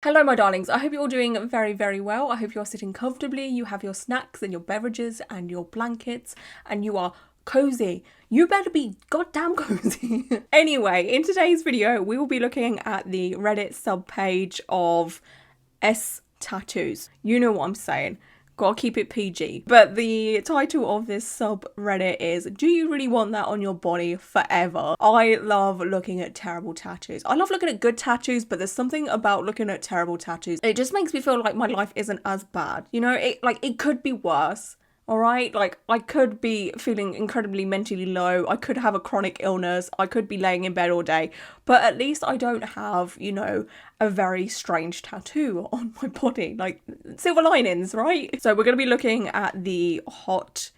Hello, my darlings. I hope you're all doing very, very well. I hope you're sitting comfortably. You have your snacks and your beverages and your blankets and you are cozy. You better be goddamn cozy. Anyway, in today's video, we will be looking at the Reddit subpage of S tattoos. You know what I'm saying. Gotta keep it PG. But the title of this subreddit is, do you really want that on your body forever? I love looking at terrible tattoos. I love looking at good tattoos, but there's something about looking at terrible tattoos. It just makes me feel like my life isn't as bad. You know, it could be worse. All right, like I could be feeling incredibly mentally low. I could have a chronic illness. I could be laying in bed all day, but at least I don't have, you know, a very strange tattoo on my body. Like silver linings, right? So we're going to be looking at the hot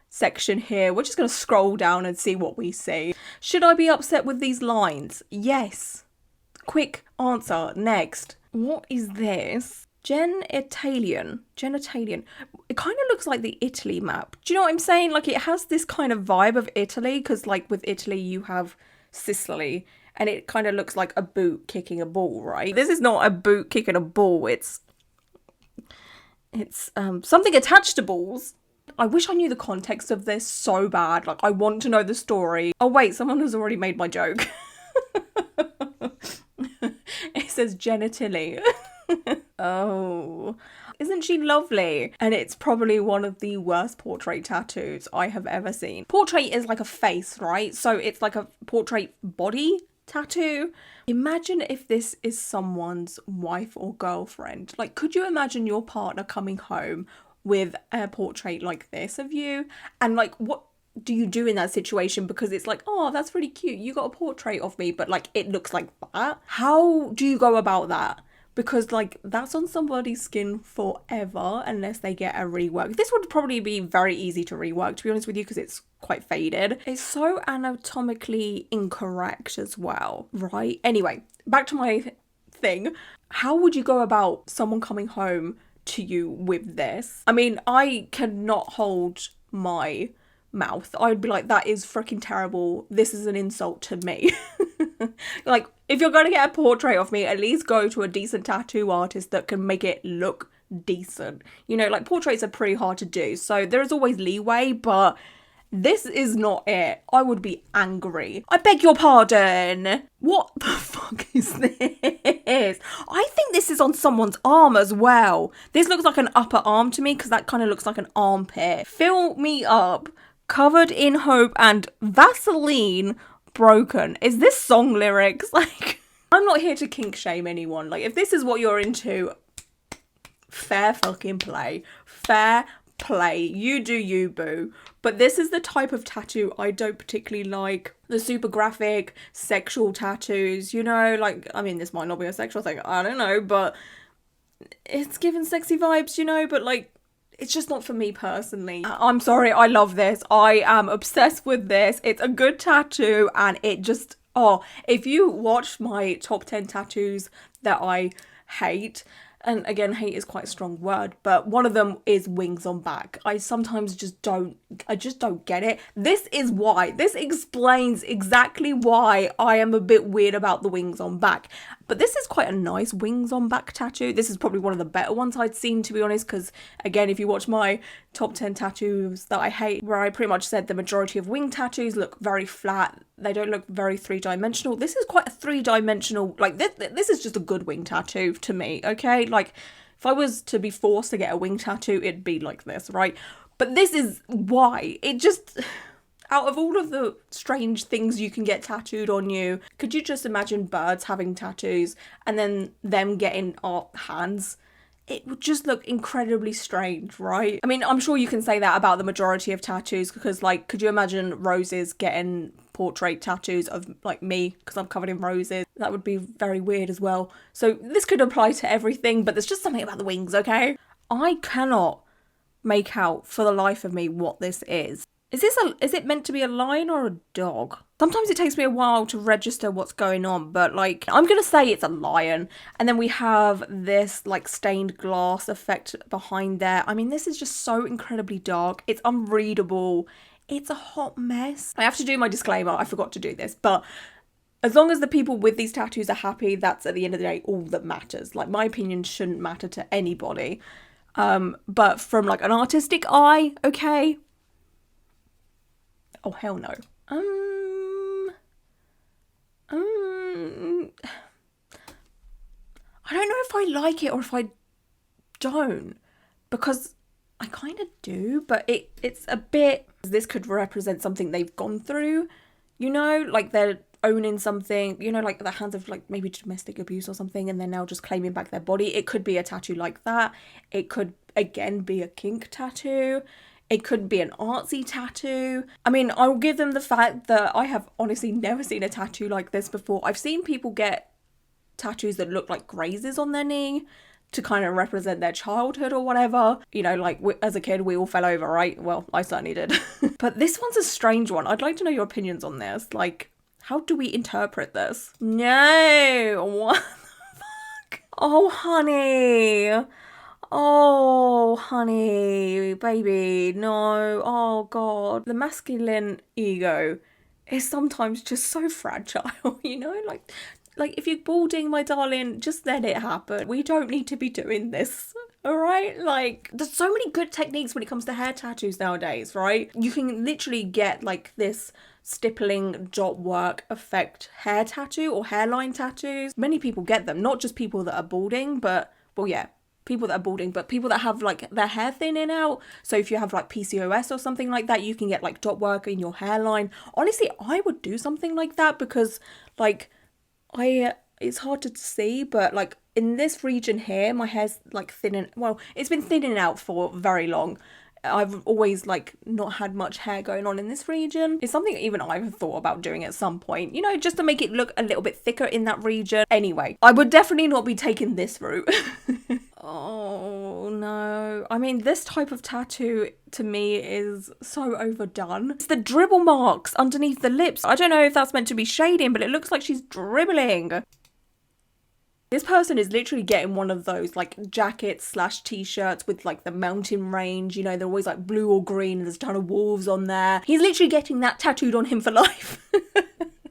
section here. We're just going to scroll down and see what we see. Should I be upset with these lines? Yes. Quick answer. Next. What is this? Genitalian. It kind of looks like the Italy map. Do you know what I'm saying? Like it has this kind of vibe of Italy, because like with Italy you have Sicily and it kind of looks like a boot kicking a ball, right? This is not a boot kicking a ball. It's something attached to balls. I wish I knew the context of this so bad. Like I want to know the story. Oh wait, someone has already made my joke. It says genitally. Oh, isn't she lovely? And it's probably one of the worst portrait tattoos I have ever seen. Portrait is like a face, right? So it's like a portrait body tattoo. Imagine if this is someone's wife or girlfriend. Like, could you imagine your partner coming home with a portrait like this of you? And like, what do you do in that situation? Because it's like, oh, that's really cute. You got a portrait of me, but like, it looks like that. How do you go about that? Because like that's on somebody's skin forever unless they get a rework. This would probably be very easy to rework, to be honest with you, because it's quite faded. It's so anatomically incorrect as well, right? Anyway, back to my thing. How would you go about someone coming home to you with this? I mean, I cannot hold my mouth. I'd be like, that is freaking terrible. This is an insult to me. Like, if you're going to get a portrait of me, at least go to a decent tattoo artist that can make it look decent. You know, like portraits are pretty hard to do, so there is always leeway, but this is not it. I would be angry. I beg your pardon. What the fuck is this? I think this is on someone's arm as well. This looks like an upper arm to me because that kind of looks like an armpit. Fill me up. Covered in hope and Vaseline broken. Is this song lyrics? Like, I'm not here to kink shame anyone. Like, if this is what you're into, fair fucking play. Fair play. You do you, boo. But this is the type of tattoo I don't particularly like. The super graphic sexual tattoos, you know, like, I mean, this might not be a sexual thing, I don't know, but it's given sexy vibes, you know, but like, it's just not for me personally. I'm sorry, I love this. I am obsessed with this. It's a good tattoo and it just, oh, if you watch my top 10 tattoos that I hate, and again, hate is quite a strong word, but one of them is wings on back. I sometimes just don't get it. This is why. This explains exactly why I am a bit weird about the wings on back. But this is quite a nice wings on back tattoo. This is probably one of the better ones I'd seen, to be honest, because again, if you watch my top 10 tattoos that I hate, where I pretty much said the majority of wing tattoos look very flat, they don't look very three-dimensional. This is quite a three-dimensional, like this is just a good wing tattoo to me, okay? Like if I was to be forced to get a wing tattoo, it'd be like this, right? But this is why. It just, out of all of the strange things you can get tattooed on you, could you just imagine birds having tattoos and then them getting our hands? It would just look incredibly strange, right? I mean, I'm sure you can say that about the majority of tattoos, because like, could you imagine roses getting portrait tattoos of like me because I'm covered in roses? That would be very weird as well. So this could apply to everything, but there's just something about the wings, okay? I cannot make out for the life of me what this is. Is it meant to be a lion or a dog? Sometimes it takes me a while to register what's going on, but like, I'm gonna say it's a lion. And then we have this like stained glass effect behind there. I mean, this is just so incredibly dark. It's unreadable. It's a hot mess. I have to do my disclaimer. I forgot to do this, but As long as the people with these tattoos are happy, that's at the end of the day all that matters. Like, my opinion shouldn't matter to anybody. But from like an artistic eye, okay. Oh hell no. Um, I don't know if I like it or if I don't, because I kind of do, but it's a bit. This could represent something they've gone through, you know, like they're owning something, you know, like the hands of like maybe domestic abuse or something, and they're now just claiming back their body. It could be a tattoo like that. It could again be a kink tattoo. It could be an artsy tattoo. I mean, I'll give them the fact that I have honestly never seen a tattoo like this before. I've seen people get tattoos that look like grazes on their knee to kind of represent their childhood or whatever. You know, like as a kid, we all fell over, right? Well, I certainly did. But this one's a strange one. I'd like to know your opinions on this. Like, how do we interpret this? No! What the fuck? Oh, honey. Oh, honey, baby, no. Oh, God. The masculine ego is sometimes just so fragile, you know? Like if you're balding, my darling, just let it happen. We don't need to be doing this, all right? Like, there's so many good techniques when it comes to hair tattoos nowadays, right? You can literally get like this stippling dot work effect hair tattoo or hairline tattoos. Many people get them, not just people that are balding, but, well, yeah, people that are balding, but people that have like their hair thinning out. So if you have like PCOS or something like that, you can get like dot work in your hairline. Honestly, I would do something like that because like it's hard to see, but like in this region here, my hair's like thinning. Well, it's been thinning out for very long. I've always like not had much hair going on in this region. It's something even I've thought about doing at some point, you know, just to make it look a little bit thicker in that region. Anyway, I would definitely not be taking this route. Oh no. I mean, this type of tattoo to me is so overdone. It's the dribble marks underneath the lips. I don't know if that's meant to be shading, but it looks like she's dribbling. This person is literally getting one of those like jackets / t-shirts with like the mountain range, you know, they're always like blue or green and there's a ton of wolves on there. He's literally getting that tattooed on him for life.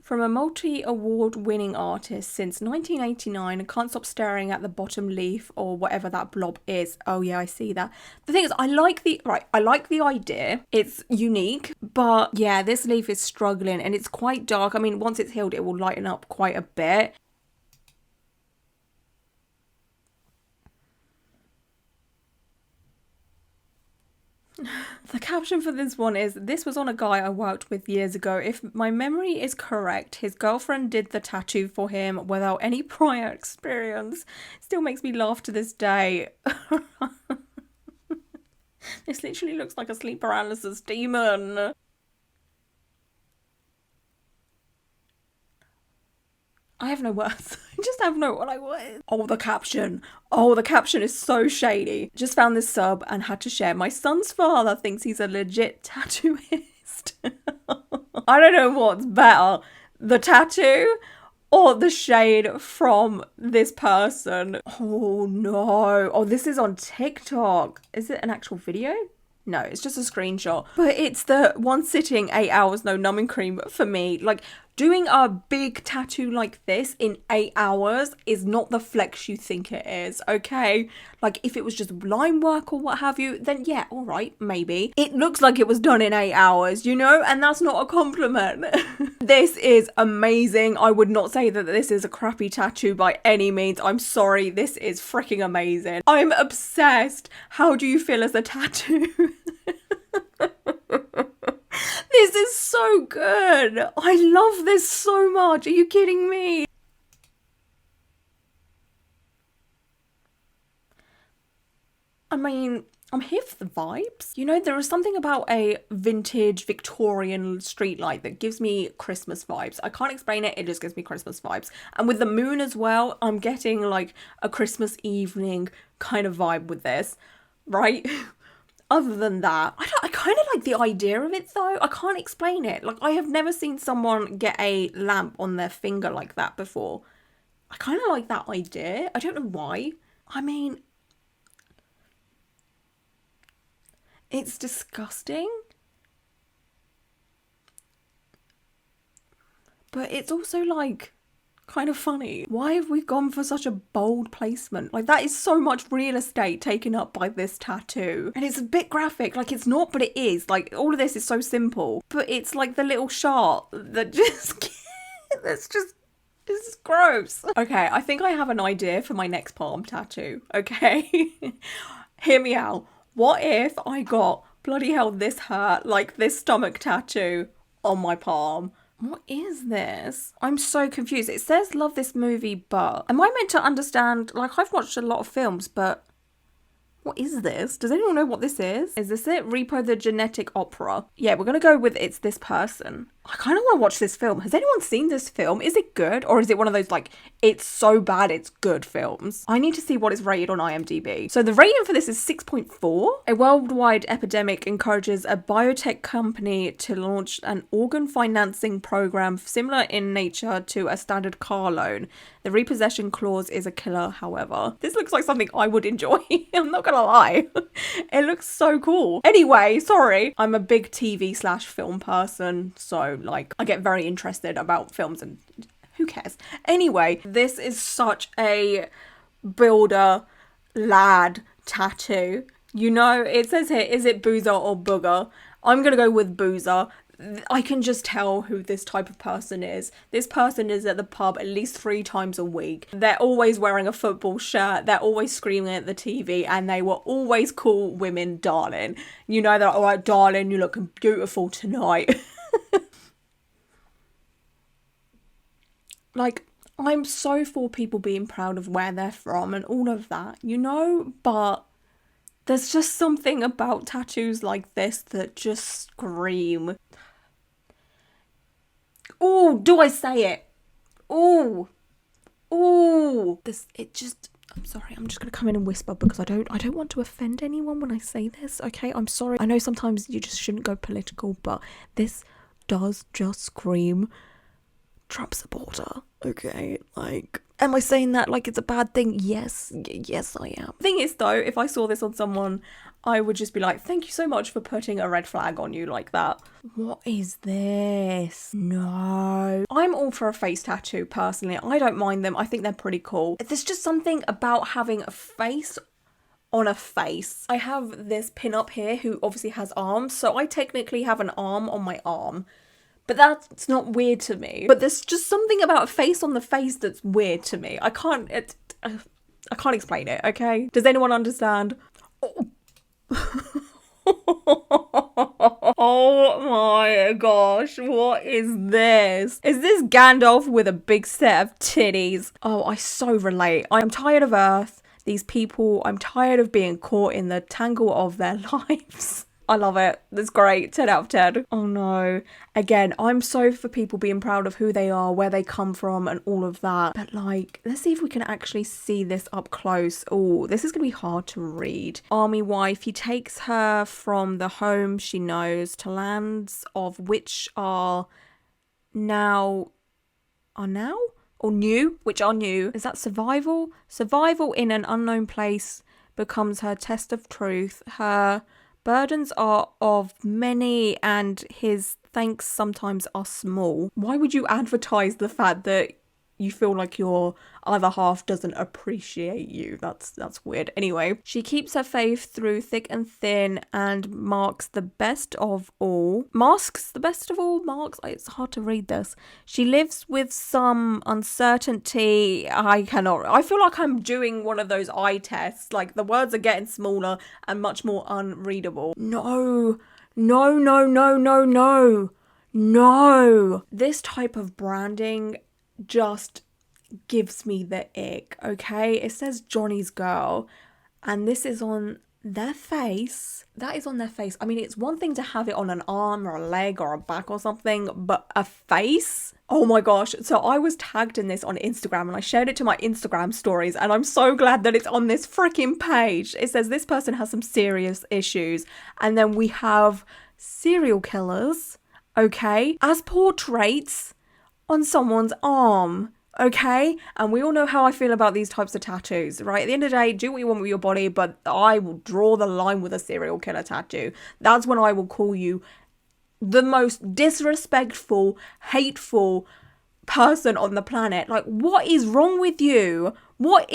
From a multi-award winning artist since 1989, I can't stop staring at the bottom leaf or whatever that blob is. Oh yeah, I see that. The thing is, I like the idea. It's unique, but yeah, this leaf is struggling and it's quite dark. I mean, once it's healed, it will lighten up quite a bit. The caption for this one is, "This was on a guy I worked with years ago. If my memory is correct, his girlfriend did the tattoo for him without any prior experience. Still makes me laugh to this day." This literally looks like a sleep paralysis demon. I have no words. I just have no words. Oh, the caption. Oh, the caption is so shady. Just found this sub and had to share. My son's father thinks he's a legit tattooist. I don't know what's better, the tattoo or the shade from this person. Oh no. Oh, this is on TikTok. Is it an actual video? No, it's just a screenshot. But it's the one sitting 8 hours, no numbing cream for me. Like, doing a big tattoo like this in 8 hours is not the flex you think it is, okay? Like, if it was just line work or what have you, then yeah, all right, maybe. It looks like it was done in 8 hours, you know? And that's not a compliment. This is amazing. I would not say that this is a crappy tattoo by any means. I'm sorry, this is freaking amazing. I'm obsessed. How do you feel as a tattoo? This is so good. I love this so much. Are you kidding me? I mean, I'm here for the vibes. You know, there is something about a vintage Victorian streetlight that gives me Christmas vibes. I can't explain it, it just gives me Christmas vibes. And with the moon as well, I'm getting like a Christmas evening kind of vibe with this, right? Other than that, I kind of like the idea of it though. I can't explain it. Like, I have never seen someone get a lamp on their finger like that before. I kind of like that idea. I don't know why. I mean, it's disgusting. but it's also like kind of funny. Why have we gone for such a bold placement? Like, that is so much real estate taken up by this tattoo. And it's a bit graphic. Like, it's not, but it is. Like, all of this is so simple. But it's like the little shark that just... This is gross. Okay, I think I have an idea for my next palm tattoo. Okay? Hear me out. What if I got, bloody hell, this hurt, like this stomach tattoo on my palm? What is this? I'm so confused. It says love this movie, but am I meant to understand? Like, I've watched a lot of films, but what is this? Does anyone know what this is? Is this it? Repo the Genetic Opera. Yeah, we're gonna go with it's this person. I kind of want to watch this film. Has anyone seen this film? Is it good? Or is it one of those, like, it's so bad it's good films? I need to see what it's rated on IMDb. So the rating for this is 6.4. A worldwide epidemic encourages a biotech company to launch an organ financing program similar in nature to a standard car loan. The repossession clause is a killer, however. This looks like something I would enjoy. I'm not gonna lie. It looks so cool. Anyway, sorry. I'm a big TV/film person, so like I get very interested about films and who cares? Anyway, this is such a builder lad tattoo. You know, it says here, is it boozer or booger? I'm gonna go with boozer. I can just tell who this type of person is. This person is at the pub at least 3 times a week. They're always wearing a football shirt. They're always screaming at the TV, and they will always call women darling. You know, they're like, all right, darling, you're looking beautiful tonight. Like, I'm so for people being proud of where they're from and all of that, you know, but there's just something about tattoos like this that just scream. Oh, do I say it? Oh, I'm sorry, I'm just gonna come in and whisper because I don't want to offend anyone when I say this, okay? I'm sorry. I know sometimes you just shouldn't go political, but this does just scream Trump supporter, okay? Like, am I saying that like it's a bad thing? Yes, I am. Thing is though, if I saw this on someone, I would just be like, thank you so much for putting a red flag on you like that. What is this? No. I'm all for a face tattoo, personally. I don't mind them. I think they're pretty cool. There's just something about having a face on a face. I have this pin up here who obviously has arms, so I technically have an arm on my arm. But that's not weird to me. But there's just something about a face on the face that's weird to me. I can't explain it, okay? Does anyone understand? Oh. Oh my gosh, what is this? Is this Gandalf with a big set of titties? Oh, I so relate. I'm tired of Earth, these people. I'm tired of being caught in the tangle of their lives. I love it. That's great. 10 out of 10. Oh no. Again, I'm so for people being proud of who they are, where they come from and all of that. But like, let's see if we can actually see this up close. Oh, this is going to be hard to read. Army wife. He takes her from the home she knows to lands of which are new. Which are new. Is that survival? Survival in an unknown place becomes her test of truth. Her burdens are of many and his thanks sometimes are small. Why would you advertise the fact that you feel like your other half doesn't appreciate you? That's weird. Anyway, she keeps her faith through thick and thin and masks the best of all. It's hard to read this. She lives with some uncertainty. I feel like I'm doing one of those eye tests. Like, the words are getting smaller and much more unreadable. No. This type of branding just gives me the ick, okay? It says Johnny's girl, and this is on their face. That is on their face. I mean, it's one thing to have it on an arm or a leg or a back or something, but a face? Oh my gosh. So I was tagged in this on Instagram and I shared it to my Instagram stories, and I'm so glad that it's on this freaking page. It says this person has some serious issues, and then we have serial killers, okay, as portraits on someone's arm, okay? And we all know how I feel about these types of tattoos, right? At the end of the day, do what you want with your body, but I will draw the line with a serial killer tattoo. That's when I will call you the most disrespectful, hateful person on the planet. Like, what is wrong with you? Why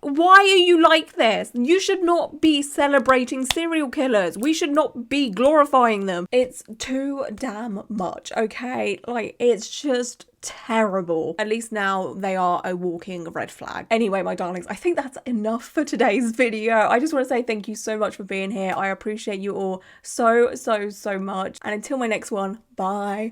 are you like this? You should not be celebrating serial killers. We should not be glorifying them. It's too damn much, okay? Like, it's just terrible. At least now they are a walking red flag. Anyway, my darlings, I think that's enough for today's video. I just want to say thank you so much for being here. I appreciate you all so much. And until my next one, bye.